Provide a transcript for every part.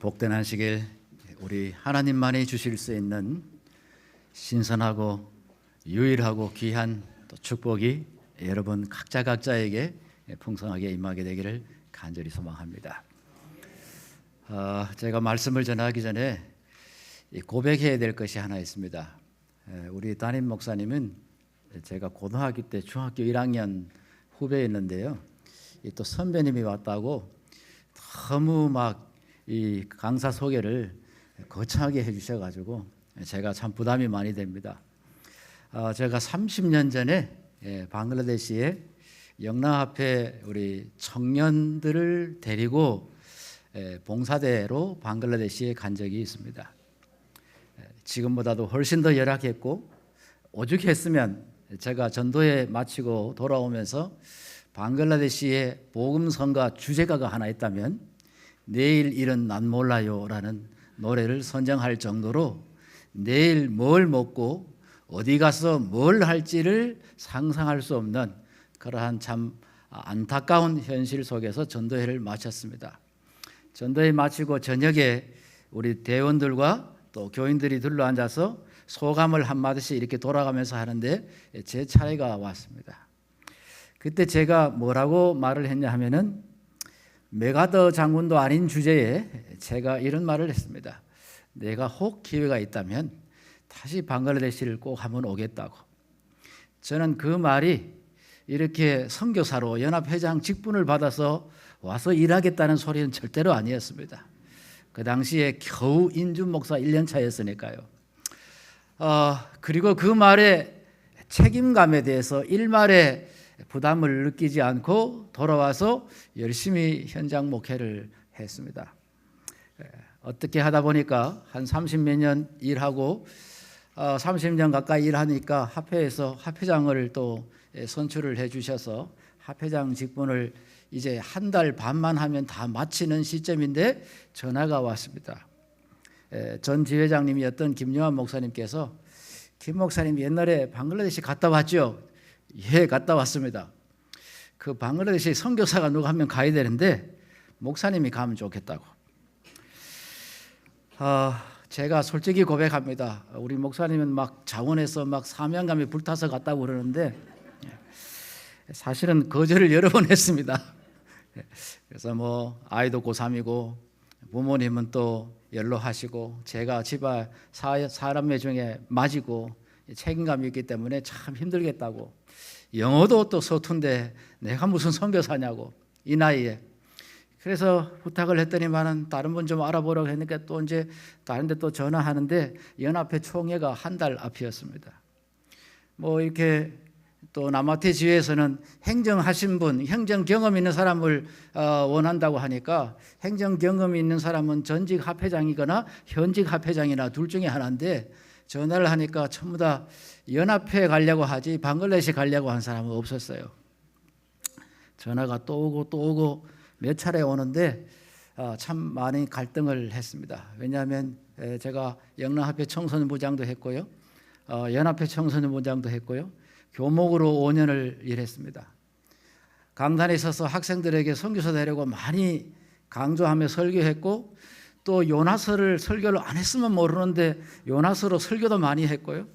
복된 안식일, 우리 하나님만이 주실 수 있는 신선하고 유일하고 귀한 또 축복이 여러분 각자에게 풍성하게 임하게 되기를 간절히 소망합니다. 제가 말씀을 전하기 전에 고백해야 될 것이 하나 있습니다. 우리 담임 목사님은 제가 고등학교 때 중학교 1학년 후배였는데요. 또 선배님이 왔다고 너무 막 이 강사 소개를 거창하게 해주셔가지고 제가 참 부담이 많이 됩니다. 제가 30년 전에 방글라데시에 영락합회 우리 청년들을 데리고 봉사대로 방글라데시에 간 적이 있습니다. 지금보다도 훨씬 더 열악했고 오죽했으면 제가 전도회 마치고 돌아오면서 방글라데시의 복음성가 주제가가 하나 있다면 내일 일은 난 몰라요라는 노래를 선정할 정도로 내일 뭘 먹고 어디 가서 뭘 할지를 상상할 수 없는 그러한 참 안타까운 현실 속에서 전도회를 마쳤습니다. 전도회 마치고 저녁에 우리 대원들과 또 교인들이 둘러앉아서 소감을 한마디씩 이렇게 돌아가면서 하는데 제 차례가 왔습니다. 그때 제가 뭐라고 말을 했냐 하면은 메가더 장군도 아닌 주제에 제가 이런 말을 했습니다. 내가 혹 기회가 있다면 다시 방글라데시를 꼭 한번 오겠다고. 저는 그 말이 이렇게 선교사로 연합회장 직분을 받아서 와서 일하겠다는 소리는 절대로 아니었습니다. 그 당시에 겨우 인준 목사 1년 차였으니까요. 그리고 그 말의 책임감에 대해서 일말의 부담을 느끼지 않고 돌아와서 열심히 현장 목회를 했습니다. 어떻게 하다 보니까 한 30몇 년 일하고 30년 가까이 일하니까 합회에서 합회장을 또 선출을 해 주셔서 합회장 직분을 이제 한 달 반만 하면 다 마치는 시점인데 전화가 왔습니다. 전 지회장님이었던 김용환 목사님께서 김 목사님 옛날에 방글라데시 갔다 왔죠? 예, 갔다 왔습니다. 그 방글라데시 선교사가 누가 한 명 가야 되는데 목사님이 가면 좋겠다고. 제가 솔직히 고백합니다. 우리 목사님은 막 자원해서 막 사명감에 불타서 갔다고 그러는데 사실은 거절을 여러 번 했습니다. 그래서 뭐 아이도 고3이고 부모님은 또 연로하시고 제가 집안 사람의 중에 맞이고 책임감이 있기 때문에 참 힘들겠다고. 영어도 또 서툰데 내가 무슨 선교사냐고 이 나이에. 그래서 부탁을 했더니만은 다른 분 좀 알아보라고 했으니까 또 이제 다른 데 또 전화하는데 연합회 총회가 한 달 앞이었습니다. 뭐 이렇게 또 남아태 지회에서는 행정하신 분, 행정 경험 있는 사람을 원한다고 하니까 행정 경험이 있는 사람은 전직 합회장이거나 현직 합회장이나 둘 중에 하나인데 전화를 하니까 전부 다 연합회 가려고 하지 방글라데시 가려고 한 사람은 없었어요. 전화가 또 오고 몇 차례 오는데 참 많이 갈등을 했습니다. 왜냐하면 제가 영락합회 청소년부장도 했고요. 연합회 청소년부장도 했고요. 교목으로 5년을 일했습니다. 강단에 서서 학생들에게 선교사 되려고 많이 강조하며 설교했고 또 요나서를 설교를 안 했으면 모르는데 요나서로 설교도 많이 했고요.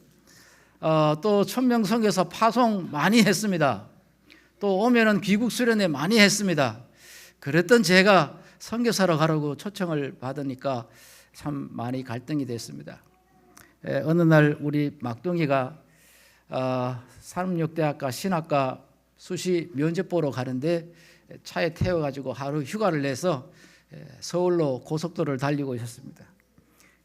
또 천명선교사 파송 많이 했습니다. 또 오면은 귀국 수련회 많이 했습니다. 그랬던 제가 선교사로 가라고 초청을 받으니까 참 많이 갈등이 됐습니다. 어느 날 우리 막둥이가 산업육대학과 신학과 수시 면접 보러 가는데 차에 태워가지고 하루 휴가를 내서 서울로 고속도로를 달리고 있었습니다.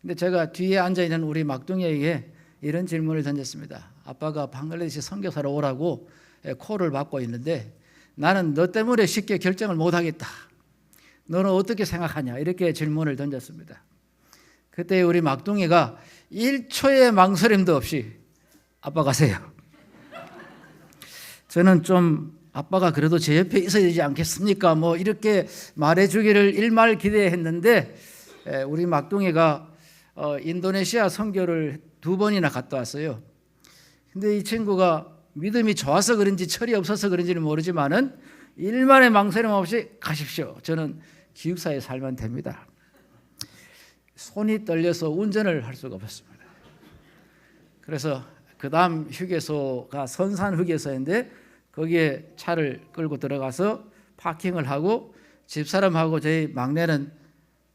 근데 제가 뒤에 앉아있는 우리 막둥이에게 이런 질문을 던졌습니다. 아빠가 방글라데시 선교사로 오라고 콜을 받고 있는데 나는 너 때문에 쉽게 결정을 못하겠다. 너는 어떻게 생각하냐? 이렇게 질문을 던졌습니다. 그때 우리 막둥이가 1초의 망설임도 없이 아빠 가세요. 저는 좀 아빠가 그래도 제 옆에 있어야 되지 않겠습니까? 뭐 이렇게 말해주기를 일말 기대했는데 우리 막둥이가 인도네시아 선교를 2번이나 갔다 왔어요. 근데 이 친구가 믿음이 좋아서 그런지 철이 없어서 그런지는 모르지만은 일만의 망설임 없이 가십시오. 저는 기숙사에 살면 됩니다. 손이 떨려서 운전을 할 수가 없었습니다. 그래서 그 다음 휴게소가 선산 휴게소인데 거기에 차를 끌고 들어가서 파킹을 하고 집사람하고 저희 막내는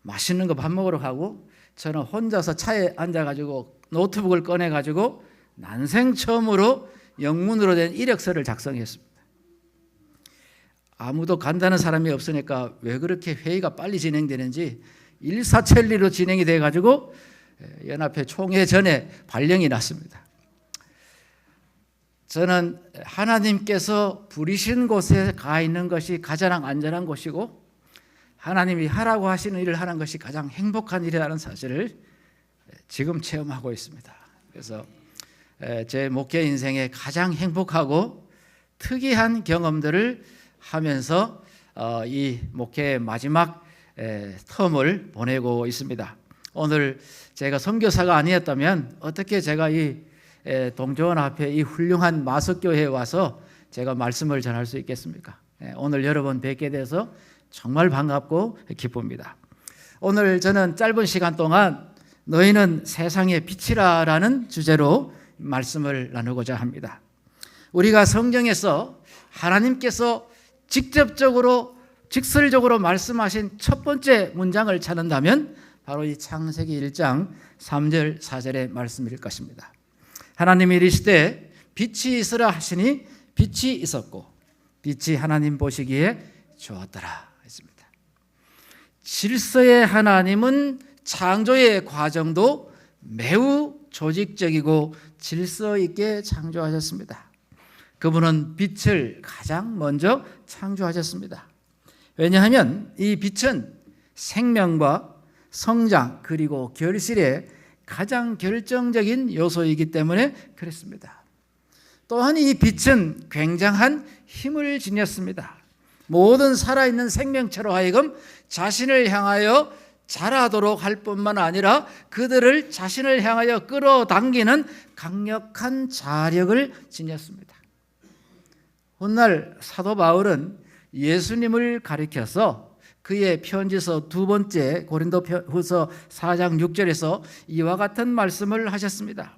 맛있는 거 밥 먹으러 가고 저는 혼자서 차에 앉아가지고 노트북을 꺼내가지고 난생 처음으로 영문으로 된 이력서를 작성했습니다. 아무도 간다는 사람이 없으니까 왜 그렇게 회의가 빨리 진행되는지 일사천리로 진행이 돼가지고 연합회 총회 전에 발령이 났습니다. 저는 하나님께서 부리신 곳에 가 있는 것이 가장 안전한 곳이고 하나님이 하라고 하시는 일을 하는 것이 가장 행복한 일이라는 사실을 지금 체험하고 있습니다. 그래서 제 목회 인생에 가장 행복하고 특이한 경험들을 하면서 이 목회의 마지막 텀을 보내고 있습니다. 오늘 제가 선교사가 아니었다면 어떻게 제가 이 동조원 앞에 이 훌륭한 마석교회에 와서 제가 말씀을 전할 수 있겠습니까? 오늘 여러분 뵙게 돼서 정말 반갑고 기쁩니다. 오늘 저는 짧은 시간 동안 너희는 세상의 빛이라라는 주제로 말씀을 나누고자 합니다. 우리가 성경에서 하나님께서 직접적으로 직설적으로 말씀하신 첫 번째 문장을 찾는다면 바로 이 창세기 1장 3절 4절의 말씀일 것입니다. 하나님이 이르시되 빛이 있으라 하시니 빛이 있었고 빛이 하나님 보시기에 좋았더라 했습니다. 질서의 하나님은 창조의 과정도 매우 조직적이고 질서 있게 창조하셨습니다. 그분은 빛을 가장 먼저 창조하셨습니다. 왜냐하면 이 빛은 생명과 성장 그리고 결실의 가장 결정적인 요소이기 때문에 그렇습니다. 또한 이 빛은 굉장한 힘을 지녔습니다. 모든 살아있는 생명체로 하여금 자신을 향하여 자라도록 할 뿐만 아니라 그들을 자신을 향하여 끌어당기는 강력한 자력을 지녔습니다. 훗날 사도 바울은 예수님을 가리켜서 그의 편지서 두 번째 고린도후서 4장 6절에서 이와 같은 말씀을 하셨습니다.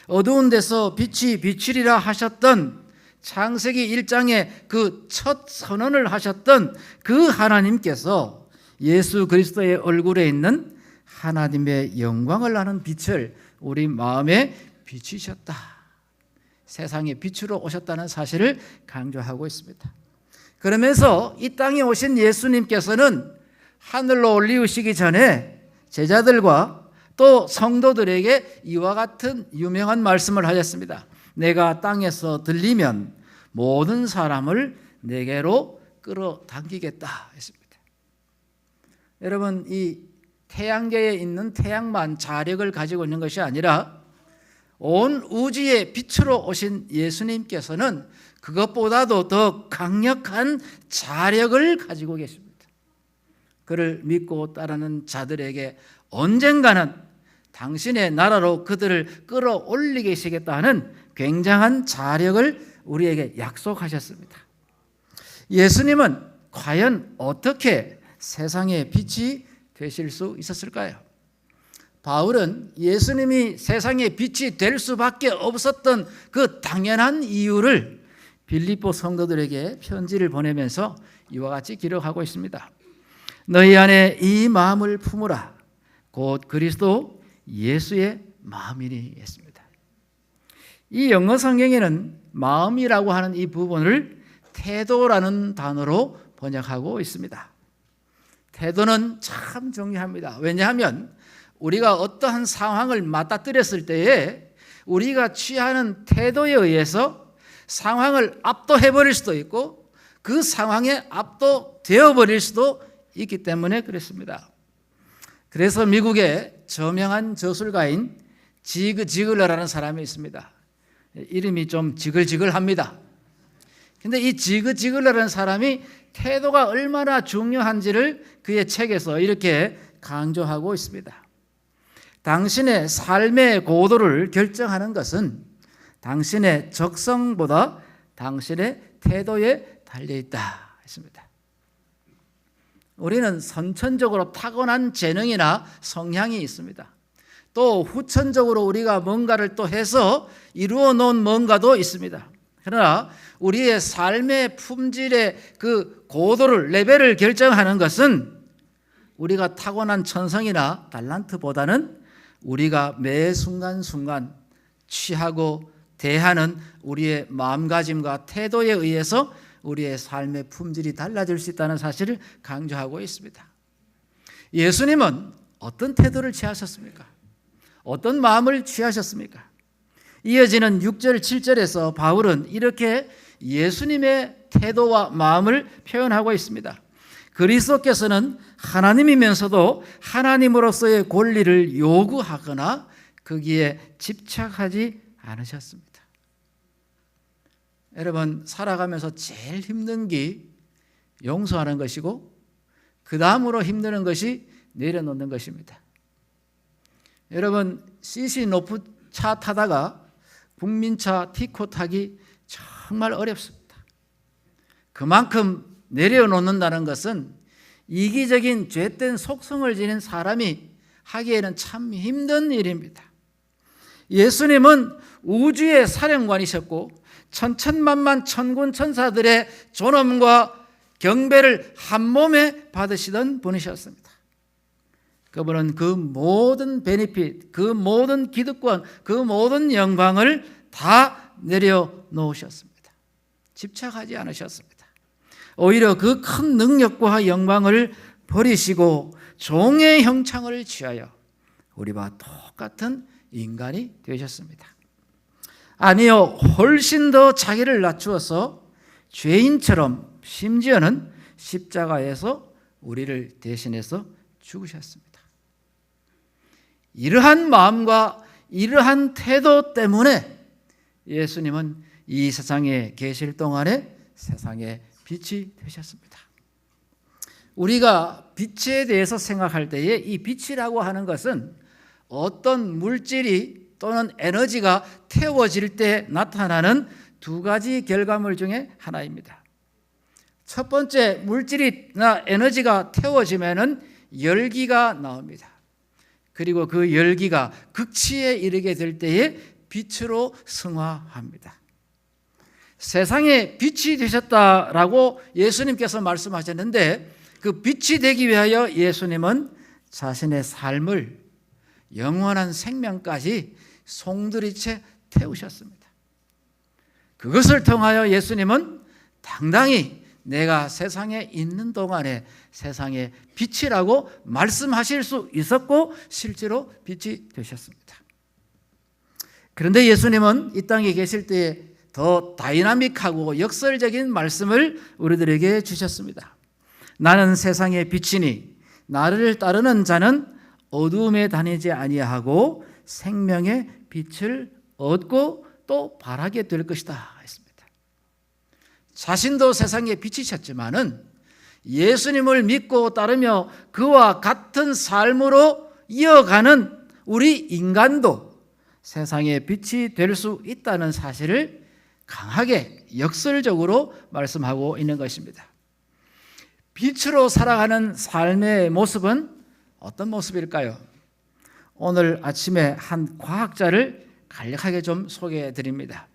어두운 데서 빛이 비추리라 하셨던 창세기 1장에 그 첫 선언을 하셨던 그 하나님께서 예수 그리스도의 얼굴에 있는 하나님의 영광을 아는 빛을 우리 마음에 비추셨다. 세상의 빛으로 오셨다는 사실을 강조하고 있습니다. 그러면서 이 땅에 오신 예수님께서는 하늘로 올리우시기 전에 제자들과 또 성도들에게 이와 같은 유명한 말씀을 하셨습니다. 내가 땅에서 들리면 모든 사람을 내게로 끌어당기겠다 했습니다. 여러분, 이 태양계에 있는 태양만 자력을 가지고 있는 것이 아니라 온 우주의 빛으로 오신 예수님께서는 그것보다도 더 강력한 자력을 가지고 계십니다. 그를 믿고 따르는 자들에게 언젠가는 당신의 나라로 그들을 끌어올리시겠다 하는 굉장한 자력을 우리에게 약속하셨습니다. 예수님은 과연 어떻게 세상의 빛이 되실 수 있었을까요? 바울은 예수님이 세상의 빛이 될 수밖에 없었던 그 당연한 이유를 빌립보 성도들에게 편지를 보내면서 이와 같이 기록하고 있습니다. 너희 안에 이 마음을 품으라. 곧 그리스도 예수의 마음이니 했습니다. 이 영어 성경에는 마음이라고 하는 이 부분을 태도라는 단어로 번역하고 있습니다. 태도는 참 중요합니다. 왜냐하면 우리가 어떠한 상황을 맞닥뜨렸을 때에 우리가 취하는 태도에 의해서 상황을 압도해버릴 수도 있고 그 상황에 압도되어버릴 수도 있기 때문에 그렇습니다. 그래서 미국의 저명한 저술가인 지그 지글러라는 사람이 있습니다. 이름이 좀 지글지글합니다. 근데 이 지그 지글러라는 사람이 태도가 얼마나 중요한지를 그의 책에서 이렇게 강조하고 있습니다. 당신의 삶의 고도를 결정하는 것은 당신의 적성보다 당신의 태도에 달려있다 했습니다. 우리는 선천적으로 타고난 재능이나 성향이 있습니다. 또 후천적으로 우리가 뭔가를 또 해서 이루어 놓은 뭔가도 있습니다. 그러나 우리의 삶의 품질의 그 고도를, 레벨을 결정하는 것은 우리가 타고난 천성이나 달란트보다는 우리가 매 순간순간 취하고 대하는 우리의 마음가짐과 태도에 의해서 우리의 삶의 품질이 달라질 수 있다는 사실을 강조하고 있습니다. 예수님은 어떤 태도를 취하셨습니까? 어떤 마음을 취하셨습니까? 이어지는 6절, 7절에서 바울은 이렇게 예수님의 태도와 마음을 표현하고 있습니다. 그리스도께서는 하나님이면서도 하나님으로서의 권리를 요구하거나 거기에 집착하지 않으셨습니다. 여러분, 살아가면서 제일 힘든 게 용서하는 것이고 그 다음으로 힘드는 것이 내려놓는 것입니다. 여러분, CC 노프 차 타다가 국민차 티코 타기 정말 어렵습니다. 그만큼 내려놓는다는 것은 이기적인 죄된 속성을 지닌 사람이 하기에는 참 힘든 일입니다. 예수님은 우주의 사령관이셨고 천천만만 천군 천사들의 존엄과 경배를 한 몸에 받으시던 분이셨습니다. 그분은 그 모든 베니핏, 그 모든 기득권, 그 모든 영광을 다 내려놓으셨습니다. 집착하지 않으셨습니다. 오히려 그 큰 능력과 영광을 버리시고 종의 형창을 취하여 우리와 똑같은 인간이 되셨습니다. 아니요, 훨씬 더 자기를 낮추어서 죄인처럼 심지어는 십자가에서 우리를 대신해서 죽으셨습니다. 이러한 마음과 이러한 태도 때문에 예수님은 이 세상에 계실 동안에 세상의 빛이 되셨습니다. 우리가 빛에 대해서 생각할 때에 이 빛이라고 하는 것은 어떤 물질이 또는 에너지가 태워질 때 나타나는 두 가지 결과물 중에 하나입니다. 첫 번째, 물질이나 에너지가 태워지면은 열기가 나옵니다. 그리고 그 열기가 극치에 이르게 될 때에 빛으로 승화합니다. 세상에 빛이 되셨다라고 예수님께서 말씀하셨는데 그 빛이 되기 위하여 예수님은 자신의 삶을 영원한 생명까지 송두리째 태우셨습니다. 그것을 통하여 예수님은 당당히 내가 세상에 있는 동안에 세상의 빛이라고 말씀하실 수 있었고 실제로 빛이 되셨습니다. 그런데 예수님은 이 땅에 계실 때에 더 다이나믹하고 역설적인 말씀을 우리들에게 주셨습니다. 나는 세상의 빛이니 나를 따르는 자는 어두움에 다니지 아니하고 생명의 빛을 얻고 또 발하게 될 것이다 했습니다. 자신도 세상의 빛이셨지만은 예수님을 믿고 따르며 그와 같은 삶으로 이어가는 우리 인간도 세상의 빛이 될 수 있다는 사실을 강하게 역설적으로 말씀하고 있는 것입니다. 빛으로 살아가는 삶의 모습은 어떤 모습일까요? 오늘 아침에 한 과학자를 간략하게 좀 소개해 드립니다.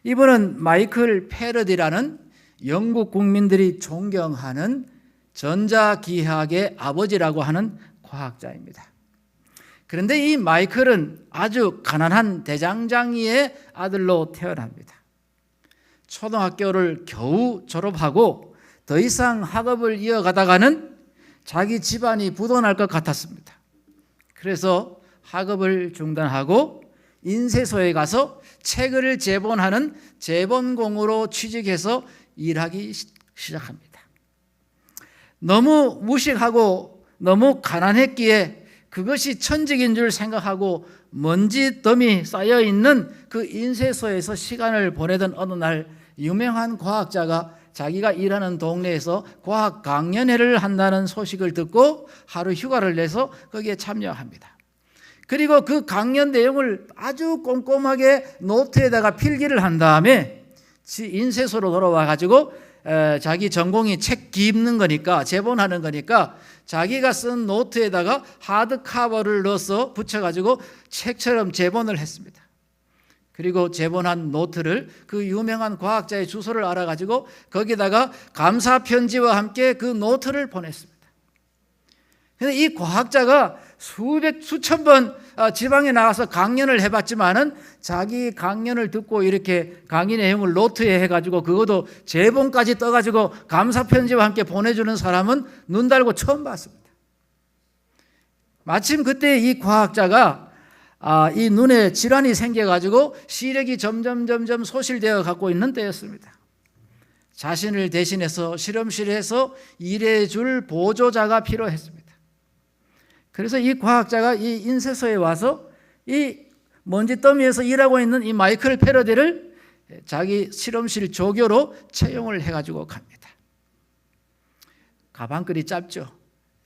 이분은 마이클 패러디라는 영국 국민들이 존경하는 전자기하학의 아버지라고 하는 과학자입니다. 그런데 이 마이클은 아주 가난한 대장장이의 아들로 태어납니다. 초등학교를 겨우 졸업하고 더 이상 학업을 이어가다가는 자기 집안이 부도날 것 같았습니다. 그래서 학업을 중단하고 인쇄소에 가서 책을 제본하는 제본공으로 취직해서 일하기 시작합니다. 너무 무식하고 너무 가난했기에 그것이 천직인 줄 생각하고 먼지 덤이 쌓여있는 그 인쇄소에서 시간을 보내던 어느 날 유명한 과학자가 자기가 일하는 동네에서 과학 강연회를 한다는 소식을 듣고 하루 휴가를 내서 거기에 참여합니다. 그리고 그 강연 내용을 아주 꼼꼼하게 노트에다가 필기를 한 다음에 인쇄소로 돌아와 가지고 자기 전공이 책 깁는 거니까, 제본하는 거니까 자기가 쓴 노트에다가 하드 카버를 넣어서 붙여가지고 책처럼 제본을 했습니다. 그리고 제본한 노트를 그 유명한 과학자의 주소를 알아가지고 거기다가 감사 편지와 함께 그 노트를 보냈습니다. 그런데 이 과학자가 수천 번 지방에 나가서 강연을 해봤지만은 자기 강연을 듣고 이렇게 강의 내용을 노트에 해가지고 그것도 제본까지 떠가지고 감사 편지와 함께 보내주는 사람은 눈 달고 처음 봤습니다. 마침 그때 이 과학자가 이 눈에 질환이 생겨가지고 시력이 점점 소실되어 갖고 있는 때였습니다. 자신을 대신해서 실험실에서 일해줄 보조자가 필요했습니다. 그래서 이 과학자가 이 인쇄소에 와서 이 먼지 더미에서 일하고 있는 이 마이클 패러디를 자기 실험실 조교로 채용을 해가지고 갑니다. 가방끈이 짧죠.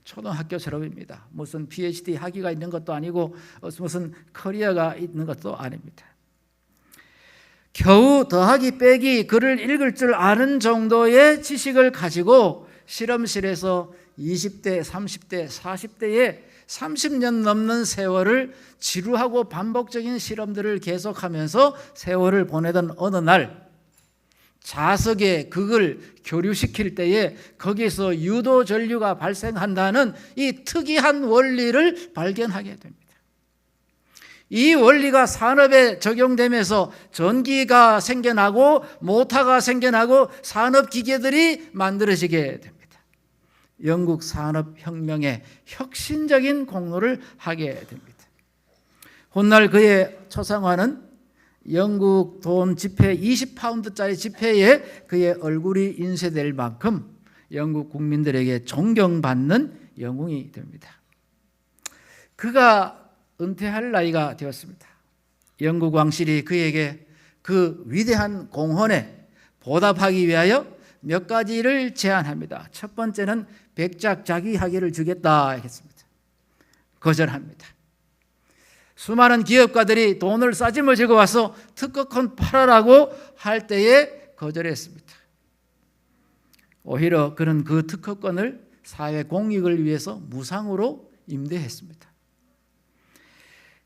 초등학교 졸업입니다. 무슨 PhD 학위가 있는 것도 아니고 무슨 커리어가 있는 것도 아닙니다. 겨우 더하기 빼기 글을 읽을 줄 아는 정도의 지식을 가지고 실험실에서 20대, 30대, 40대에 30년 넘는 세월을 지루하고 반복적인 실험들을 계속하면서 세월을 보내던 어느 날 자석에 극을 교류시킬 때에 거기서 유도 전류가 발생한다는 이 특이한 원리를 발견하게 됩니다. 이 원리가 산업에 적용되면서 전기가 생겨나고 모터가 생겨나고 산업기계들이 만들어지게 됩니다. 영국 산업혁명의 혁신적인 공로를 하게 됩니다. 훗날 그의 초상화는 영국 돈 지폐 20파운드짜리 지폐에 그의 얼굴이 인쇄될 만큼 영국 국민들에게 존경받는 영웅이 됩니다. 그가 은퇴할 나이가 되었습니다. 영국 왕실이 그에게 그 위대한 공헌에 보답하기 위하여 몇 가지를 제안합니다. 첫 번째는 백작 자기학위를 주겠다 했습니다. 거절합니다. 수많은 기업가들이 돈을 싸지머지고 와서 특허권 팔아라고 할 때에 거절했습니다. 오히려 그는 그 특허권을 사회 공익을 위해서 무상으로 임대했습니다.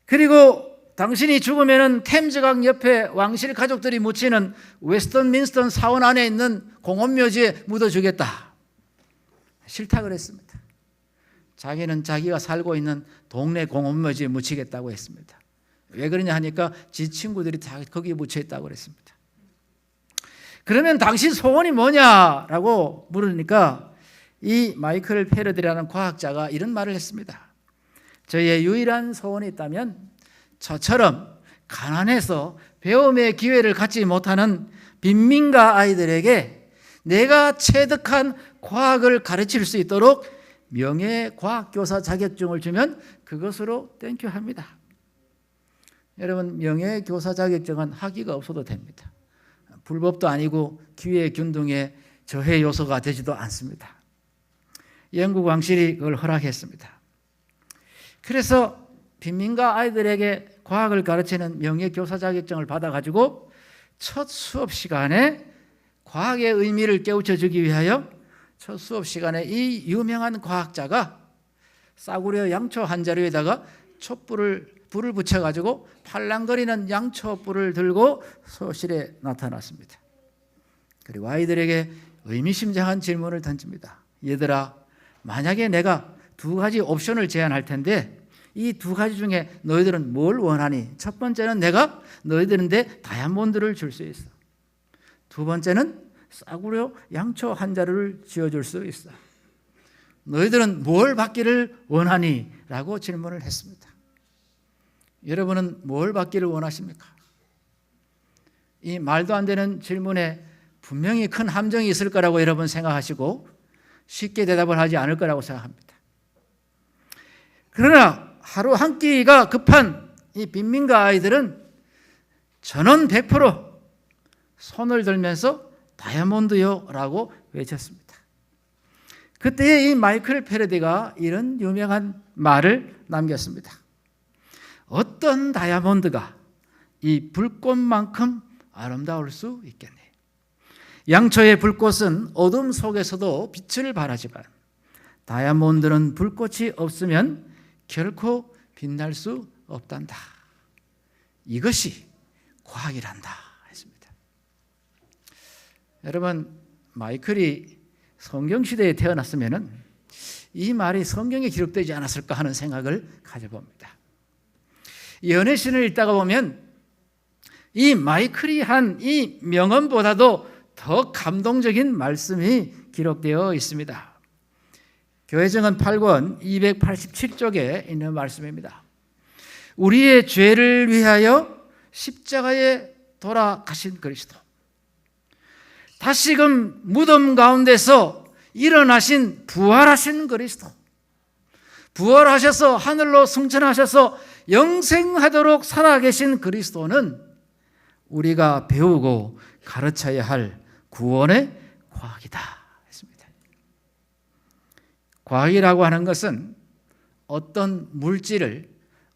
그리고 당신이 죽으면 템즈강 옆에 왕실 가족들이 묻히는 웨스턴민스터 사원 안에 있는 공원묘지에 묻어주겠다. 싫다 그랬습니다. 자기는 자기가 살고 있는 동네 공원묘지에 묻히겠다고 했습니다. 왜 그러냐 하니까 지 친구들이 다 거기에 묻혀있다고 그랬습니다. 그러면 당신 소원이 뭐냐라고 물으니까 이 마이클 패러디라는 과학자가 이런 말을 했습니다. 저의 유일한 소원이 있다면 저처럼 가난해서 배움의 기회를 갖지 못하는 빈민가 아이들에게 내가 체득한 과학을 가르칠 수 있도록 명예과학교사 자격증을 주면 그것으로 땡큐 합니다. 여러분, 명예교사 자격증은 학위가 없어도 됩니다. 불법도 아니고 기회균등의 저해 요소가 되지도 않습니다. 영국 왕실이 그걸 허락했습니다. 그래서 빈민가 아이들에게 과학을 가르치는 명예교사 자격증을 받아가지고 첫 수업 시간에 과학의 의미를 깨우쳐주기 위하여 첫 수업 시간에 이 유명한 과학자가 싸구려 양초 한 자루에다가 불을 붙여가지고 팔랑거리는 양초불을 들고 소실에 나타났습니다. 그리고 아이들에게 의미심장한 질문을 던집니다. 얘들아, 만약에 내가 두 가지 옵션을 제안할 텐데 이 두 가지 중에 너희들은 뭘 원하니? 첫 번째는 내가 너희들한테 다이아몬드를 줄 수 있어. 두 번째는 싸구려 양초 한 자루를 쥐어줄 수 있어. 너희들은 뭘 받기를 원하니? 라고 질문을 했습니다. 여러분은 뭘 받기를 원하십니까? 이 말도 안 되는 질문에 분명히 큰 함정이 있을 거라고 여러분 생각하시고 쉽게 대답을 하지 않을 거라고 생각합니다. 그러나 하루 한 끼가 급한 이 빈민가 아이들은 전원 100% 손을 들면서 다이아몬드요 라고 외쳤습니다. 그때 이 마이클 패러디가 이런 유명한 말을 남겼습니다. 어떤 다이아몬드가 이 불꽃만큼 아름다울 수 있겠네. 양초의 불꽃은 어둠 속에서도 빛을 발하지만 다이아몬드는 불꽃이 없으면 결코 빛날 수 없단다. 이것이 과학이란다 했습니다. 여러분, 마이클이 성경시대에 태어났으면 이 말이 성경에 기록되지 않았을까 하는 생각을 가져봅니다. 연애신을 읽다가 보면 이 마이클이 한 이 명언보다도 더 감동적인 말씀이 기록되어 있습니다. 교회정언 8권 287쪽에 있는 말씀입니다. 우리의 죄를 위하여 십자가에 돌아가신 그리스도, 다시금 무덤 가운데서 일어나신 부활하신 그리스도, 부활하셔서 하늘로 승천하셔서 영생하도록 살아계신 그리스도는 우리가 배우고 가르쳐야 할 구원의 과학이다 했습니다. 과학이라고 하는 것은 어떤 물질을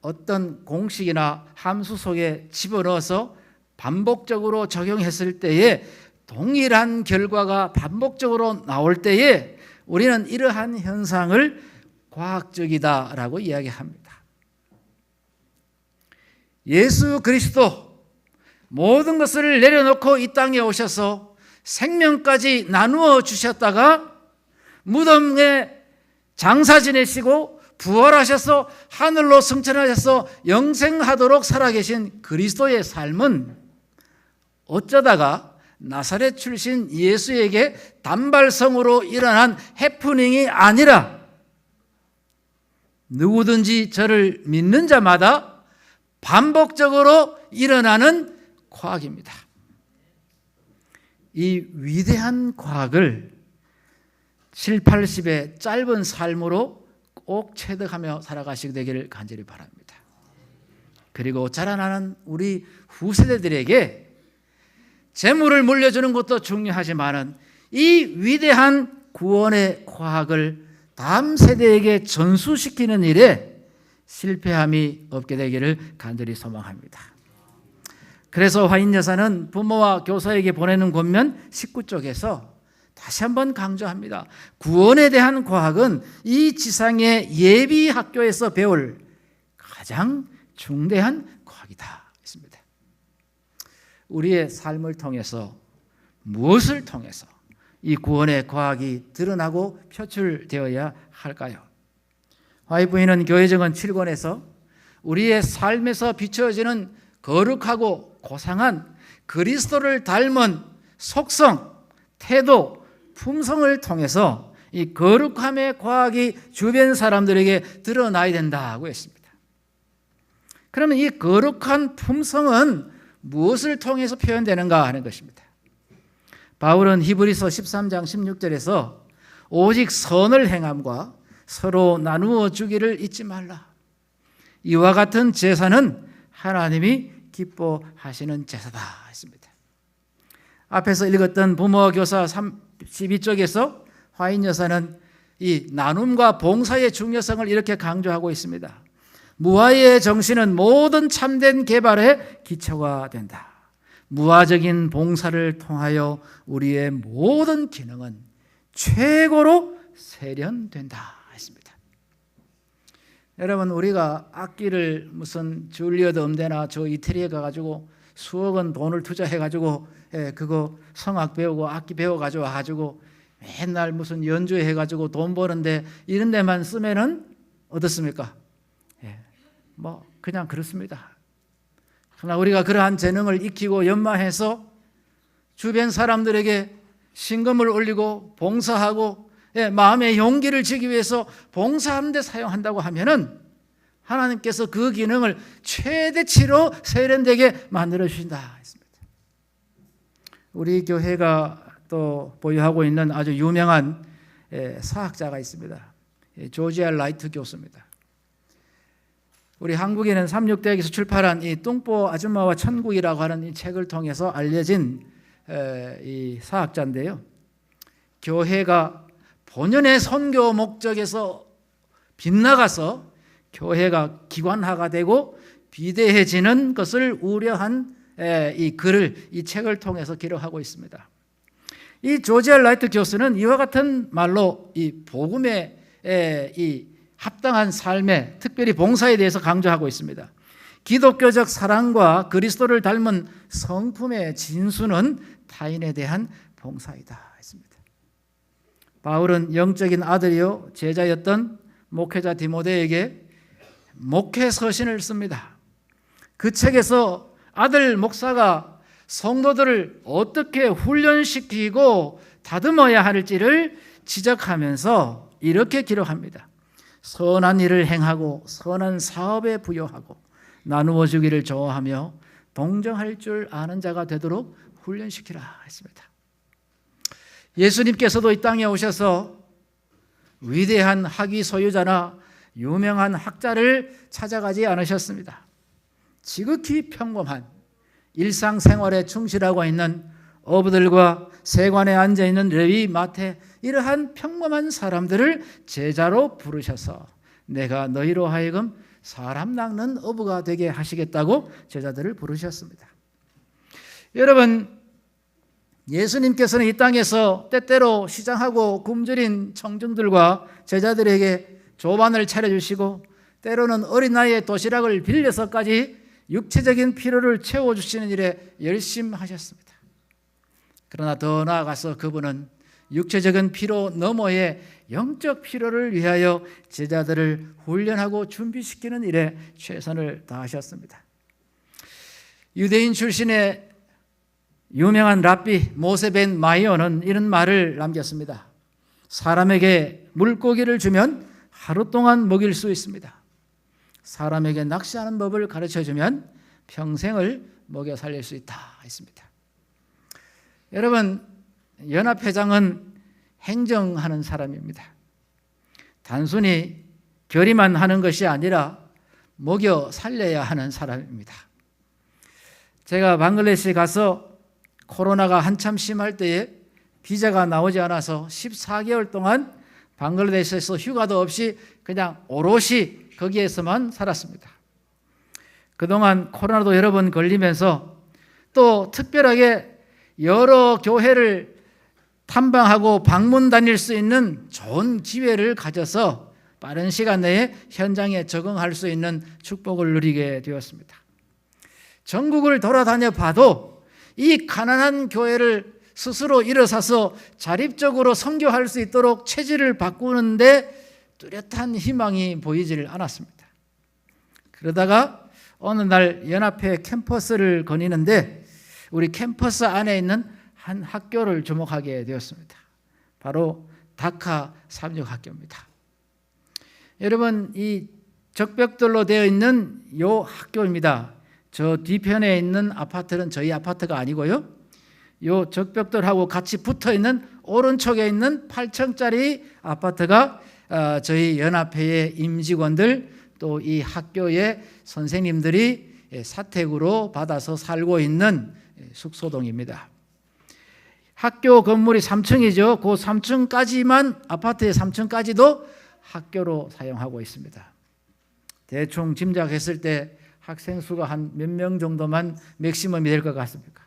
어떤 공식이나 함수 속에 집어넣어서 반복적으로 적용했을 때에 동일한 결과가 반복적으로 나올 때에 우리는 이러한 현상을 과학적이다라고 이야기합니다. 예수 그리스도 모든 것을 내려놓고 이 땅에 오셔서 생명까지 나누어 주셨다가 무덤에 장사 지내시고 부활하셔서 하늘로 승천하셔서 영생하도록 살아계신 그리스도의 삶은 어쩌다가 나사렛 출신 예수에게 단발성으로 일어난 해프닝이 아니라 누구든지 저를 믿는 자마다 반복적으로 일어나는 과학입니다. 이 위대한 과학을 7, 80의 짧은 삶으로 꼭 체득하며 살아가시게 되기를 간절히 바랍니다. 그리고 자라나는 우리 후세대들에게 재물을 물려주는 것도 중요하지만 이 위대한 구원의 과학을 다음 세대에게 전수시키는 일에 실패함이 없게 되기를 간절히 소망합니다. 그래서 화인 여사는 부모와 교사에게 보내는 권면 19쪽에서 다시 한번 강조합니다. 구원에 대한 과학은 이 지상의 예비 학교에서 배울 가장 중대한 과학이다 했습니다. 우리의 삶을 통해서 무엇을 통해서 이 구원의 과학이 드러나고 표출되어야 할까요? 화이 부인은 교회정언 7권에서 우리의 삶에서 비춰지는 거룩하고 고상한 그리스도를 닮은 속성, 태도, 품성을 통해서 이 거룩함의 과학이 주변 사람들에게 드러나야 된다고 했습니다. 그러면 이 거룩한 품성은 무엇을 통해서 표현되는가 하는 것입니다. 바울은 히브리서 13장 16절에서 오직 선을 행함과 서로 나누어 주기를 잊지 말라. 이와 같은 제사는 하나님이 기뻐하시는 제사다 했습니다. 앞에서 읽었던 부모와 교사 12쪽에서 화인 여사는 이 나눔과 봉사의 중요성을 이렇게 강조하고 있습니다. 무아의 정신은 모든 참된 개발의 기초가 된다. 무아적인 봉사를 통하여 우리의 모든 기능은 최고로 세련된다 했습니다. 여러분, 우리가 악기를 무슨 줄리어드 음대나 저 이태리에 가가지고 수억 원 돈을 투자해가지고 그거 성악 배우고 악기 배워가지고 맨날 무슨 연주해가지고 돈 버는데 이런 데만 쓰면은 어떻습니까? 뭐 그냥 그렇습니다. 그러나 우리가 그러한 재능을 익히고 연마해서 주변 사람들에게 신금을 올리고 봉사하고 마음의 용기를 주기 위해서 봉사하는 데 사용한다고 하면은 하나님께서 그 기능을 최대치로 세련되게 만들어 주신다 했습니다. 우리 교회가 또 보유하고 있는 아주 유명한 사학자가 있습니다. 조지아 라이트 교수입니다. 우리 한국에는 삼육대학에서 출판한 이 뚱보 아줌마와 천국이라고 하는 이 책을 통해서 알려진 이 사학자인데요. 교회가 본연의 선교 목적에서 빗나가서 교회가 기관화가 되고 비대해지는 것을 우려한 이 글을 이 책을 통해서 기록하고 있습니다. 이 조지 엘 라이트 교수는 이와 같은 말로 이 복음의 이 합당한 삶에, 특별히 봉사에 대해서 강조하고 있습니다. 기독교적 사랑과 그리스도를 닮은 성품의 진수는 타인에 대한 봉사이다 했습니다. 바울은 영적인 아들이요 제자였던 목회자 디모데에게 목회 서신을 씁니다. 그 책에서 아들 목사가 성도들을 어떻게 훈련시키고 다듬어야 할지를 지적하면서 이렇게 기록합니다. 선한 일을 행하고 선한 사업에 부여하고 나누어 주기를 좋아하며 동정할 줄 아는 자가 되도록 훈련시키라 했습니다. 예수님께서도 이 땅에 오셔서 위대한 학위 소유자나 유명한 학자를 찾아가지 않으셨습니다. 지극히 평범한 일상생활에 충실하고 있는 어부들과 세관에 앉아있는 레위, 마태, 이러한 평범한 사람들을 제자로 부르셔서 내가 너희로 하여금 사람 낚는 어부가 되게 하시겠다고 제자들을 부르셨습니다. 여러분, 예수님께서는 이 땅에서 때때로 시장하고 굶주린 청중들과 제자들에게 조반을 차려주시고 때로는 어린 나이에 도시락을 빌려서까지 육체적인 필요를 채워주시는 일에 열심하셨습니다. 그러나 더 나아가서 그분은 육체적인 필요 너머의 영적 필요를 위하여 제자들을 훈련하고 준비시키는 일에 최선을 다하셨습니다. 유대인 출신의 유명한 랍비 모세 벤 마이오는 이런 말을 남겼습니다. 사람에게 물고기를 주면 하루 동안 먹일 수 있습니다. 사람에게 낚시하는 법을 가르쳐주면 평생을 먹여 살릴 수 있다 했습니다. 여러분, 연합회장은 행정하는 사람입니다. 단순히 결의만 하는 것이 아니라 먹여 살려야 하는 사람입니다. 제가 방글라데시에 가서 코로나가 한참 심할 때에 비자가 나오지 않아서 14개월 동안 방글라데시에서 휴가도 없이 그냥 오롯이 거기에서만 살았습니다. 그동안 코로나도 여러 번 걸리면서 또 특별하게 여러 교회를 탐방하고 방문 다닐 수 있는 좋은 기회를 가져서 빠른 시간 내에 현장에 적응할 수 있는 축복을 누리게 되었습니다. 전국을 돌아다녀 봐도 이 가난한 교회를 스스로 일어서서 자립적으로 선교할 수 있도록 체질을 바꾸는데 뚜렷한 희망이 보이지를 않았습니다. 그러다가 어느 날 연합회 캠퍼스를 거니는데 우리 캠퍼스 안에 있는 한 학교를 주목하게 되었습니다. 바로 다카 삼육학교입니다. 여러분, 이 적벽돌로 되어 있는 이 학교입니다. 저 뒤편에 있는 아파트는 저희 아파트가 아니고요. 이 적벽돌하고 같이 붙어 있는 오른쪽에 있는 8층짜리 아파트가 저희 연합회의 임직원들 또 이 학교의 선생님들이 사택으로 받아서 살고 있는 숙소동입니다. 학교 건물이 3층이죠. 그 3층까지만, 아파트의 3층까지도 학교로 사용하고 있습니다. 대충 짐작했을 때 학생 수가 한 몇 명 정도만 맥시멈이 될 것 같습니까?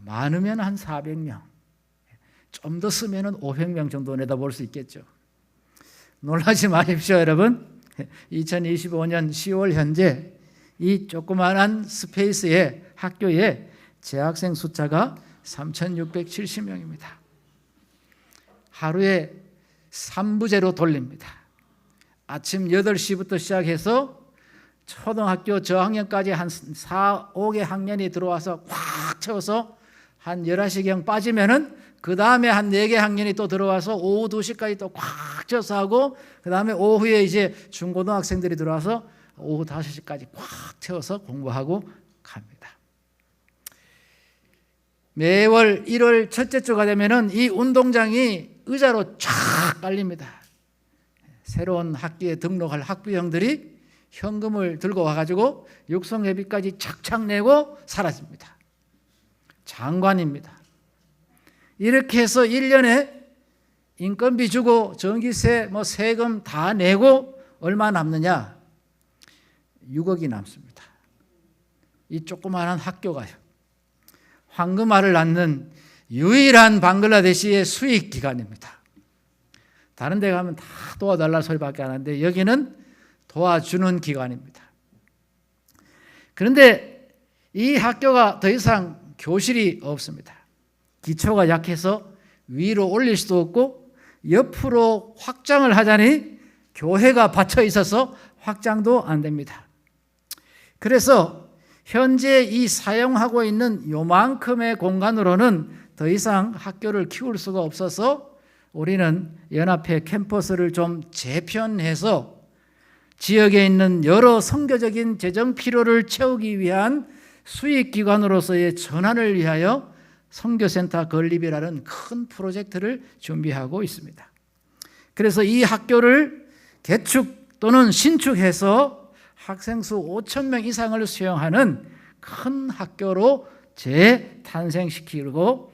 많으면 한 400명, 좀 더 쓰면 500명 정도 내다볼 수 있겠죠. 놀라지 마십시오, 여러분. 2025년 10월 현재 이 조그마한 스페이스의 학교에 재학생 숫자가 3,670명입니다. 하루에 3부제로 돌립니다. 아침 8시부터 시작해서 초등학교 저학년까지 한 4, 5개 학년이 들어와서 꽉 채워서 한 11시경 빠지면은 그 다음에 한 4개 학년이 또 들어와서 오후 2시까지 또 꽉 채워서 하고 그 다음에 오후에 이제 중고등학생들이 들어와서 오후 5시까지 꽉 채워서 공부하고 갑니다. 매월 1월 첫째 주가 되면은 이 운동장이 의자로 쫙 깔립니다. 새로운 학기에 등록할 학부형들이 현금을 들고 와가지고 육성회비까지 착착 내고 사라집니다. 장관입니다. 이렇게 해서 1년에 인건비 주고 전기세, 세금 다 내고 얼마 남느냐? 6억이 남습니다. 이 조그마한 학교가요. 황금알을 낳는 유일한 방글라데시의 수익 기관입니다. 다른 데 가면 다 도와달라 소리밖에 안 하는데 여기는 도와주는 기관입니다. 그런데 이 학교가 더 이상 교실이 없습니다. 기초가 약해서 위로 올릴 수도 없고 옆으로 확장을 하자니 교회가 받쳐 있어서 확장도 안 됩니다. 그래서 현재 이 사용하고 있는 요만큼의 공간으로는 더 이상 학교를 키울 수가 없어서 우리는 연합회 캠퍼스를 좀 재편해서 지역에 있는 여러 선교적인 재정 필요를 채우기 위한 수익기관으로서의 전환을 위하여 선교센터 건립이라는 큰 프로젝트를 준비하고 있습니다. 그래서 이 학교를 개축 또는 신축해서 학생 수 5,000명 이상을 수용하는 큰 학교로 재탄생시키고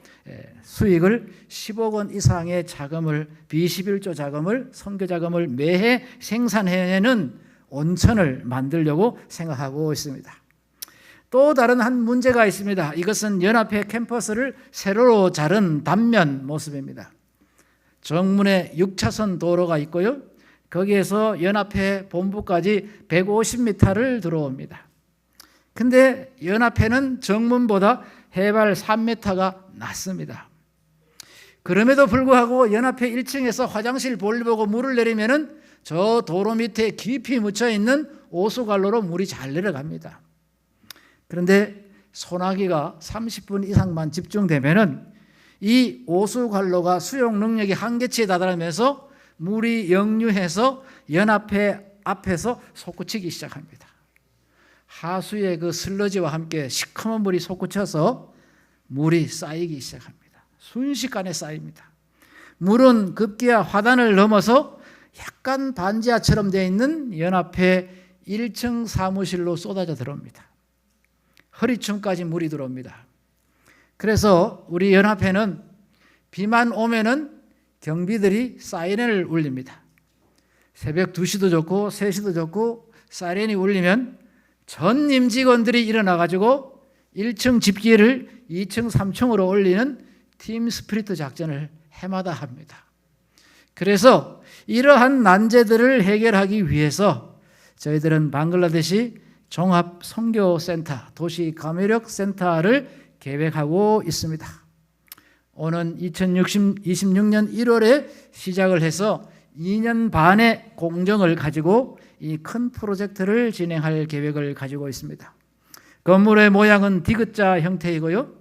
수익을 10억 원 이상의 자금을 B11조 자금을 선교 자금을 매해 생산해내는 온천을 만들려고 생각하고 있습니다. 또 다른 한 문제가 있습니다. 이것은 연합회 캠퍼스를 세로로 자른 단면 모습입니다. 정문에 6차선 도로가 있고요. 거기에서 연합회 본부까지 150m를 들어옵니다. 근데 연합회는 정문보다 해발 3m가 낮습니다. 그럼에도 불구하고 연합회 1층에서 화장실 볼일 보고 물을 내리면은 저 도로 밑에 깊이 묻혀 있는 오수관로로 물이 잘 내려갑니다. 그런데 소나기가 30분 이상만 집중되면은 이 오수관로가 수용 능력이 한계치에 다다르면서 물이 역류해서 연합회 앞에서 솟구치기 시작합니다. 하수의 그 슬러지와 함께 시커먼 물이 솟구쳐서 물이 쌓이기 시작합니다. 순식간에 쌓입니다. 물은 급기야 화단을 넘어서 약간 반지하처럼 되어 있는 연합회 1층 사무실로 쏟아져 들어옵니다. 허리춤까지 물이 들어옵니다. 그래서 우리 연합회는 비만 오면은 경비들이 사이렌을 울립니다. 새벽 2시도 좋고 3시도 좋고 사이렌이 울리면 전 임직원들이 일어나가지고 1층 집기를 2층, 3층으로 올리는 팀 스프리트 작전을 해마다 합니다. 그래서 이러한 난제들을 해결하기 위해서 저희들은 방글라데시 종합 선교센터, 도시 가매력 센터를 계획하고 있습니다. 오는 2026년 1월에 시작을 해서 2년 반의 공정을 가지고 이 큰 프로젝트를 진행할 계획을 가지고 있습니다. 건물의 모양은 디귿자 형태이고요.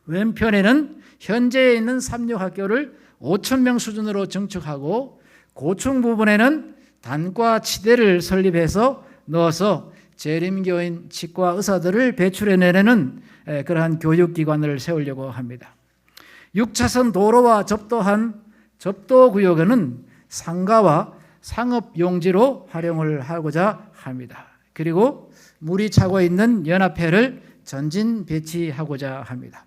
왼편에는 현재 있는 삼육학교를 5,000명 수준으로 증축하고 고층 부분에는 단과 치대를 설립해서 넣어서 재림교인 치과 의사들을 배출해내는 그러한 교육기관을 세우려고 합니다. 6차선 도로와 접도한 접도구역에는 상가와 상업용지로 활용을 하고자 합니다. 그리고 물이 차고 있는 연합회를 전진 배치하고자 합니다.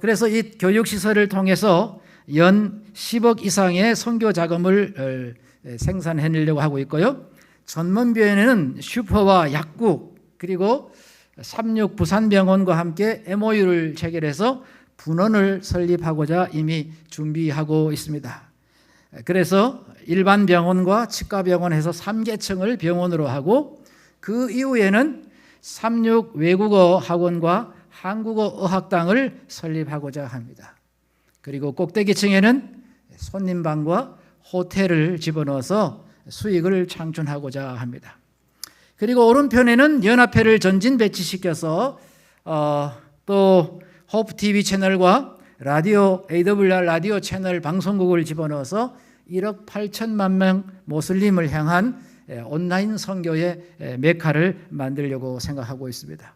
그래서 이 교육시설을 통해서 연 10억 이상의 선교 자금을 생산해내려고 하고 있고요. 전문병원에는 슈퍼와 약국 그리고 36 부산병원과 함께 MOU를 체결해서 분원을 설립하고자 이미 준비하고 있습니다. 그래서 일반 병원과 치과병원에서 3계층을 병원으로 하고 그 이후에는 36 외국어 학원과 한국어 어학당을 설립하고자 합니다. 그리고 꼭대기층에는 손님방과 호텔을 집어넣어서 수익을 창출하고자 합니다. 그리고 오른편에는 연합회를 전진 배치시켜서 또 호프TV 채널과 라디오 AWR 라디오 채널 방송국을 집어넣어서 1억 8천만 명 모슬림을 향한 온라인 선교의 메카를 만들려고 생각하고 있습니다.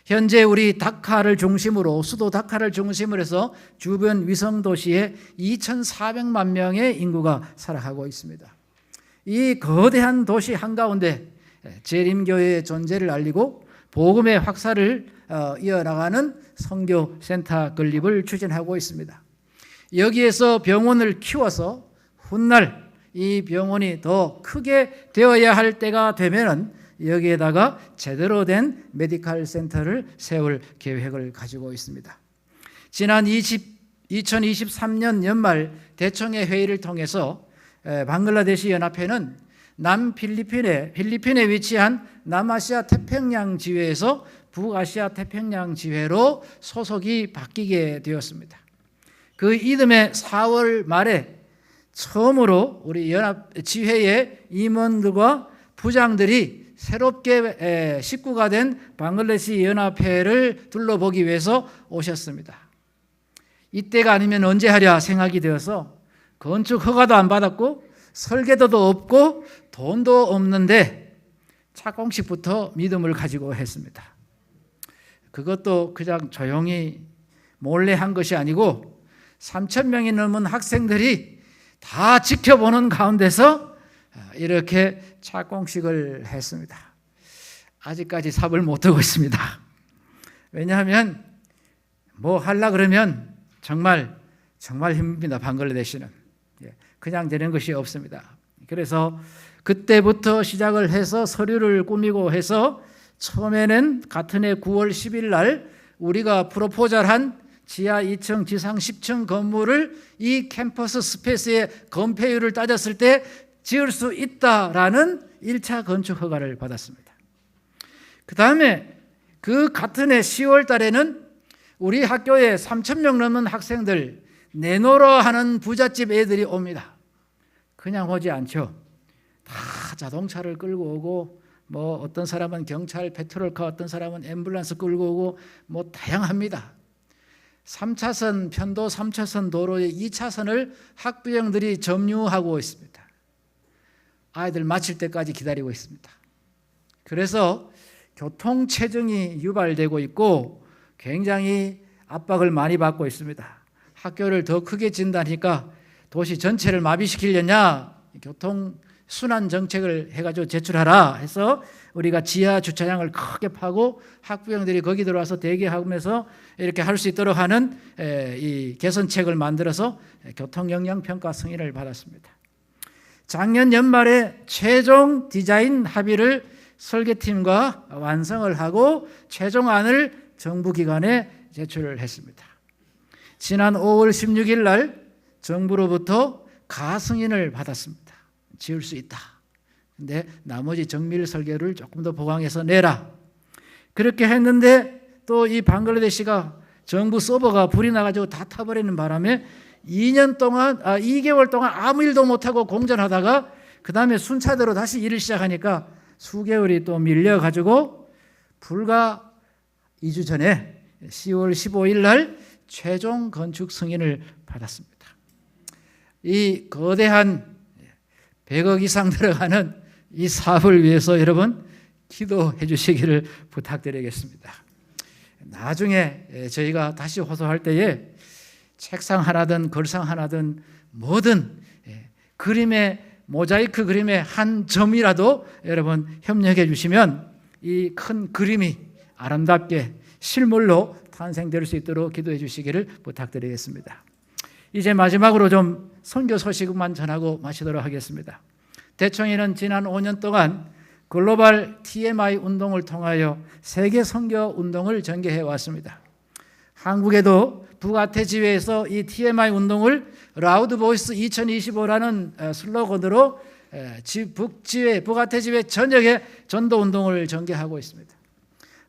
현재 우리 다카를 중심으로 수도 다카를 중심으로 해서 주변 위성도시에 2,400만 명의 인구가 살아가고 있습니다. 이 거대한 도시 한가운데 재림교회의 존재를 알리고 복음의 확산을 이어나가는 선교센터 건립을 추진하고 있습니다. 여기에서 병원을 키워서 훗날 이 병원이 더 크게 되어야 할 때가 되면은 여기에다가 제대로 된 메디컬 센터를 세울 계획을 가지고 있습니다. 지난 2023년 연말 대청회 회의를 통해서 방글라데시 연합회는 필리핀에 위치한 남아시아 태평양 지회에서 북아시아 태평양 지회로 소속이 바뀌게 되었습니다. 그 이듬해 4월 말에 처음으로 우리 연합 지회의 임원들과 부장들이 새롭게 식구가 된 방글라데시 연합회를 둘러보기 위해서 오셨습니다. 이때가 아니면 언제 하랴 생각이 되어서 건축 허가도 안 받았고 설계도도 없고 돈도 없는데 착공식부터 믿음을 가지고 했습니다. 그것도 그냥 조용히 몰래 한 것이 아니고 3,000명이 넘은 학생들이 다 지켜보는 가운데서 이렇게 착공식을 했습니다. 아직까지 삽을 못 두고 있습니다. 왜냐하면 뭐 하려 그러면 정말 힘듭니다. 방글라데시는 그냥 되는 것이 없습니다. 그래서 그때부터 시작을 해서 서류를 꾸미고 해서 처음에는 같은 해 9월 10일 날 우리가 프로포절한 지하 2층, 지상 10층 건물을 이 캠퍼스 스페이스의 건폐율을 따졌을 때 지을 수 있다라는 1차 건축 허가를 받았습니다. 그 다음에 그 같은 해 10월 달에는 우리 학교에 3,000명 넘는 학생들 내노라 하는 부잣집 애들이 옵니다. 그냥 오지 않죠. 다 자동차를 끌고 오고 뭐 어떤 사람은 경찰 페트롤카, 어떤 사람은 앰뷸런스 끌고 오고 뭐 다양합니다. 3차선 편도 3차선 도로의 2차선을 학부형들이 점유하고 있습니다. 아이들 마칠 때까지 기다리고 있습니다. 그래서 교통체증이 유발되고 있고 굉장히 압박을 많이 받고 있습니다. 학교를 더 크게 짓다니까 도시 전체를 마비시키려냐, 교통 순환 정책을 해가지고 제출하라 해서 우리가 지하 주차장을 크게 파고 학부형들이 거기 들어와서 대기하면서 이렇게 할 수 있도록 하는 이 개선책을 만들어서 교통 영향 평가 승인을 받았습니다. 작년 연말에 최종 디자인 합의를 설계팀과 완성을 하고 최종안을 정부기관에 제출을 했습니다. 지난 5월 16일 날 정부로부터 가승인을 받았습니다. 지을 수 있다. 근데 나머지 정밀 설계를 조금 더 보강해서 내라. 그렇게 했는데 또 이 방글라데시가 정부 서버가 불이 나가지고 다 타버리는 바람에 2개월 동안 아무 일도 못하고 공전하다가 그 다음에 순차대로 다시 일을 시작하니까 수개월이 또 밀려가지고 불과 2주 전에 10월 15일 날 최종 건축 승인을 받았습니다. 이 거대한 100억 이상 들어가는 이 사업을 위해서 여러분 기도해 주시기를 부탁드리겠습니다. 나중에 저희가 다시 호소할 때에 책상 하나든 걸상 하나든 뭐든 그림의 모자이크 그림의 한 점이라도 여러분 협력해 주시면 이 큰 그림이 아름답게 실물로 탄생될 수 있도록 기도해 주시기를 부탁드리겠습니다. 이제 마지막으로 좀 선교 소식만 전하고 마치도록 하겠습니다. 대청회는 지난 5년 동안 글로벌 TMI 운동을 통하여 세계 선교 운동을 전개해 왔습니다. 한국에도 북아태지회에서 이 TMI 운동을 라우드 보이스 2025라는 슬로건으로 북아태지회 전역에 전도 운동을 전개하고 있습니다.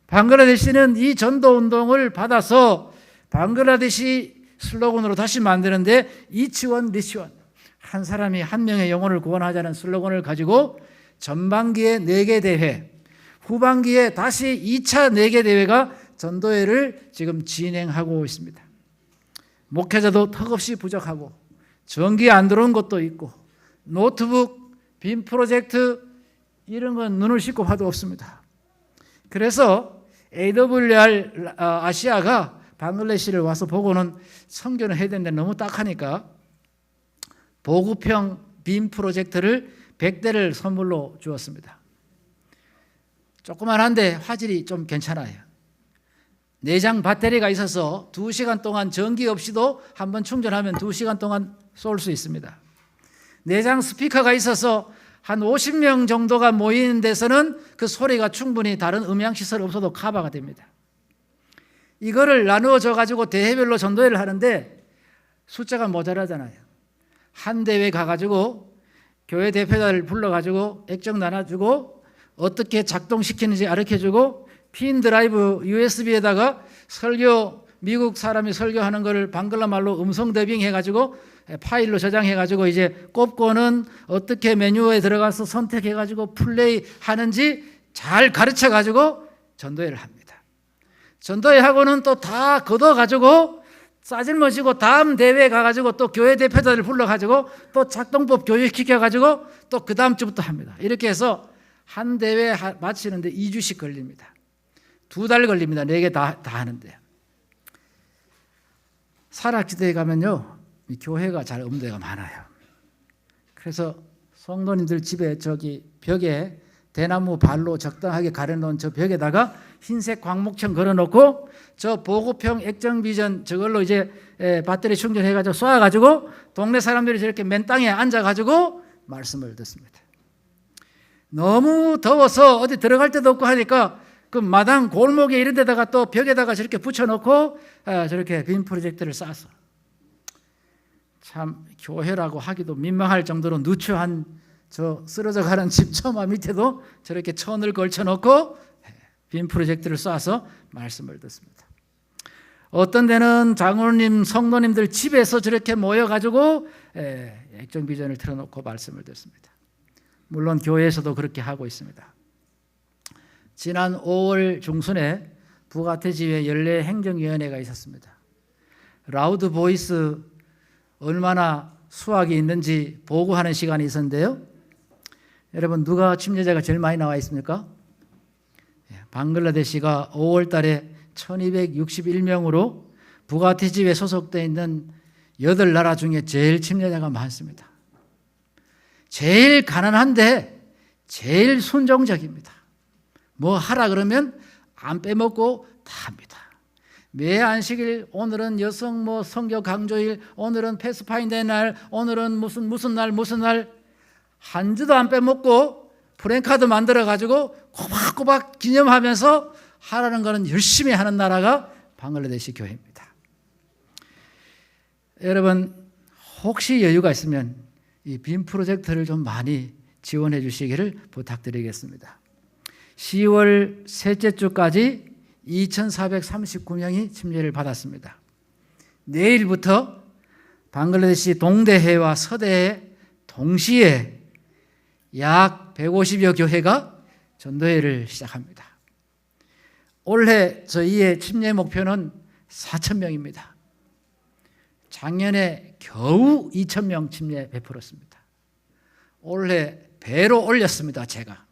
방글라데시는 이 전도 운동을 받아서 방글라데시 슬로건으로 다시 만드는데 이치원 리치원, 한 사람이 한 명의 영혼을 구원하자는 슬로건을 가지고 전반기에 4개 대회, 후반기에 다시 2차 4개 대회가 전도회를 지금 진행하고 있습니다. 목회자도 턱없이 부족하고 전기 안 들어온 것도 있고 노트북, 빔 프로젝트 이런 건 눈을 씻고 봐도 없습니다. 그래서 AWR 아시아가 방글라데시를 와서 보고는 선교는 해야 되는데 너무 딱하니까 보급형 빔 프로젝트를 100대를 선물로 주었습니다. 조그만한데 화질이 좀 괜찮아요. 내장 배터리가 있어서 2시간 동안 전기 없이도 한번 충전하면 2시간 동안 쏠 수 있습니다. 내장 스피커가 있어서 한 50명 정도가 모이는 데서는 그 소리가 충분히 다른 음향시설 없어도 커버가 됩니다. 이거를 나누어져 가지고 대회별로 전도회를 하는데 숫자가 모자라잖아요. 한 대회 가가지고 교회 대표자를 불러가지고 액정 나눠주고 어떻게 작동시키는지 가르쳐주고 핀 드라이브 USB에다가 설교, 미국 사람이 설교하는 거를 방글라 말로 음성 더빙 해가지고 파일로 저장해가지고 이제 꼽고는 어떻게 메뉴에 들어가서 선택해가지고 플레이 하는지 잘 가르쳐가지고 전도회를 합니다. 전도회하고는 또 다 걷어가지고 싸질머지고 다음 대회에 가가지고 또 교회 대표자를 불러가지고 또 작동법 교육시켜가지고 또 그 다음 주부터 합니다. 이렇게 해서 한 대회 마치는데 2주씩 걸립니다. 2달 걸립니다. 4개 다 하는데. 산악지대에 가면요, 이 교회가 잘 없는 데가 많아요. 그래서 성도님들 집에 저기 벽에 대나무 발로 적당하게 가려놓은 저 벽에다가 흰색 광목청 걸어놓고 저 보급형 액정비전 저걸로 이제 배터리 충전해가지고 쏴가지고 동네 사람들이 저렇게 맨 땅에 앉아가지고 말씀을 듣습니다. 너무 더워서 어디 들어갈 데도 없고 하니까 그 마당 골목에 이런 데다가 또 벽에다가 저렇게 붙여놓고 저렇게 빔 프로젝터를 쏴서 참 교회라고 하기도 민망할 정도로 누추한 저 쓰러져 가는 집 처마 밑에도 저렇게 천을 걸쳐놓고 빔 프로젝터를 쏴서 말씀을 듣습니다. 어떤 데는 장로님, 성도님들 집에서 저렇게 모여가지고 액정비전을 틀어놓고 말씀을 듣습니다. 물론 교회에서도 그렇게 하고 있습니다. 지난 5월 중순에 부가태지회 연례 행정위원회가 있었습니다. 라우드 보이스 얼마나 수확이 있는지 보고하는 시간이 있었는데요. 여러분 누가 침례자가 제일 많이 나와 있습니까? 방글라데시가 5월 달에 1261명으로 부가태지회에 소속되어 있는 8나라 중에 제일 침례자가 많습니다. 제일 가난한데 제일 순종적입니다. 뭐 하라 그러면 안 빼먹고 다 합니다. 매 안식일, 오늘은 여성 뭐 성교 강조일, 오늘은 패스파인데이 날, 오늘은 무슨 날 한 주도 안 빼먹고 프랭카드 만들어 가지고 꼬박꼬박 기념하면서 하라는 거는 열심히 하는 나라가 방글라데시 교회입니다. 여러분 혹시 여유가 있으면 이 빔 프로젝트를 좀 많이 지원해 주시기를 부탁드리겠습니다. 10월 셋째 주까지 2,439명이 침례를 받았습니다. 내일부터 방글라데시 동대해와 서대해 동시에 약 150여 교회가 전도회를 시작합니다. 올해 저희의 침례 목표는 4,000명입니다. 작년에 겨우 2,000명 침례 베풀었습니다. 올해 배로 올렸습니다. 제가.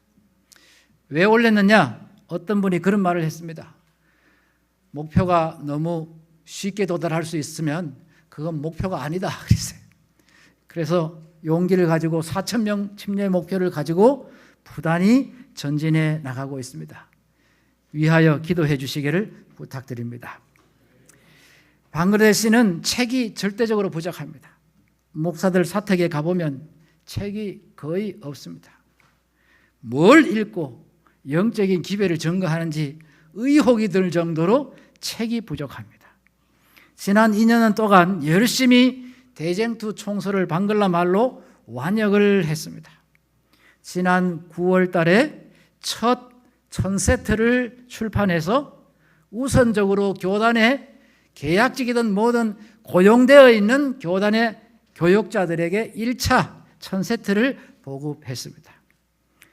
왜 올렸느냐? 어떤 분이 그런 말을 했습니다. 목표가 너무 쉽게 도달할 수 있으면 그건 목표가 아니다 그랬어요. 그래서 용기를 가지고 4,000명 침례 목표를 가지고 부단히 전진해 나가고 있습니다. 위하여 기도해 주시기를 부탁드립니다. 방글라데시는 책이 절대적으로 부족합니다. 목사들 사택에 가보면 책이 거의 없습니다. 뭘 읽고 영적인 기별을 증거하는지 의혹이 들 정도로 책이 부족합니다. 지난 2년은 동안 열심히 대쟁투 총서를 방글라 말로 완역을 했습니다. 지난 9월 달에 첫 1000세트를 출판해서 우선적으로 교단에 계약직이든 뭐든 고용되어 있는 교단의 교육자들에게 1차 1000세트를 보급했습니다.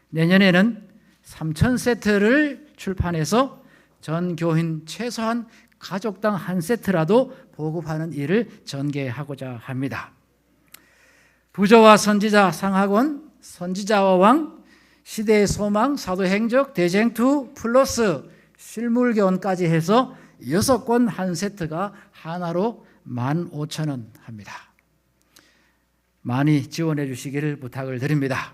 내년에는 3000세트를 출판해서 전 교인 최소한 가족당 한 세트라도 보급하는 일을 전개하고자 합니다. 부조와 선지자 상학원, 선지자와 왕, 시대의 소망, 사도행적, 대쟁투 플러스 실물교원까지 해서 6권 한 세트가 하나로 15,000원 합니다. 많이 지원해 주시기를 부탁을 드립니다.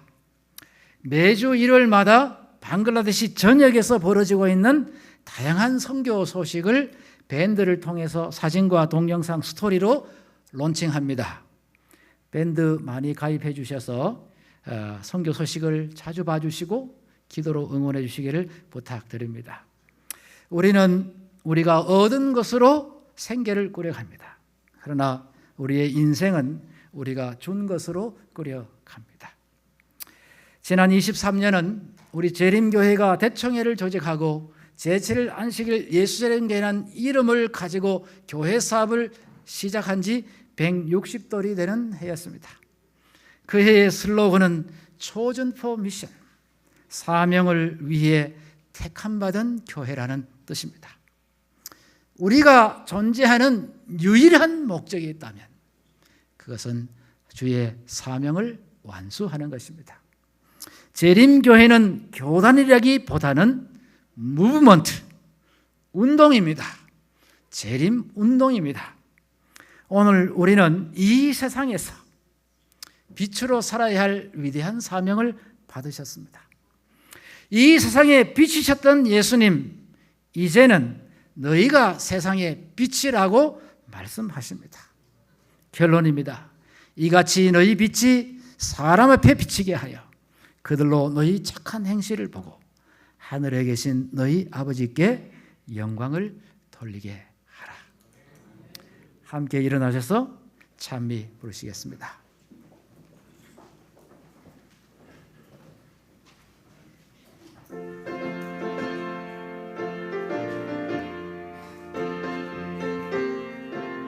매주 1월마다 방글라데시 전역에서 벌어지고 있는 다양한 선교 소식을 밴드를 통해서 사진과 동영상 스토리로 론칭합니다. 밴드 많이 가입해 주셔서 선교 소식을 자주 봐주시고 기도로 응원해 주시기를 부탁드립니다. 우리는 우리가 얻은 것으로 생계를 꾸려갑니다. 그러나 우리의 인생은 우리가 준 것으로 꾸려갑니다. 지난 23년은 우리 재림교회가 대청회를 조직하고 제7일 안식일 예수재림교회라는 이름을 가지고 교회 사업을 시작한 지 160돌이 되는 해였습니다. 그 해의 슬로건은 Chosen for Mission, 사명을 위해 택함받은 교회라는 뜻입니다. 우리가 존재하는 유일한 목적이 있다면 그것은 주의 사명을 완수하는 것입니다. 재림교회는 교단이라기보다는 무브먼트, 운동입니다. 재림 운동입니다. 오늘 우리는 이 세상에서 빛으로 살아야 할 위대한 사명을 받으셨습니다. 이 세상에 빛이셨던 예수님, 이제는 너희가 세상의 빛이라고 말씀하십니다. 결론입니다. 이같이 너희 빛이 사람 앞에 비치게 하여 그들로 너희 착한 행실을 보고 하늘에 계신 너희 아버지께 영광을 돌리게 하라. 함께 일어나셔서 찬미 부르시겠습니다.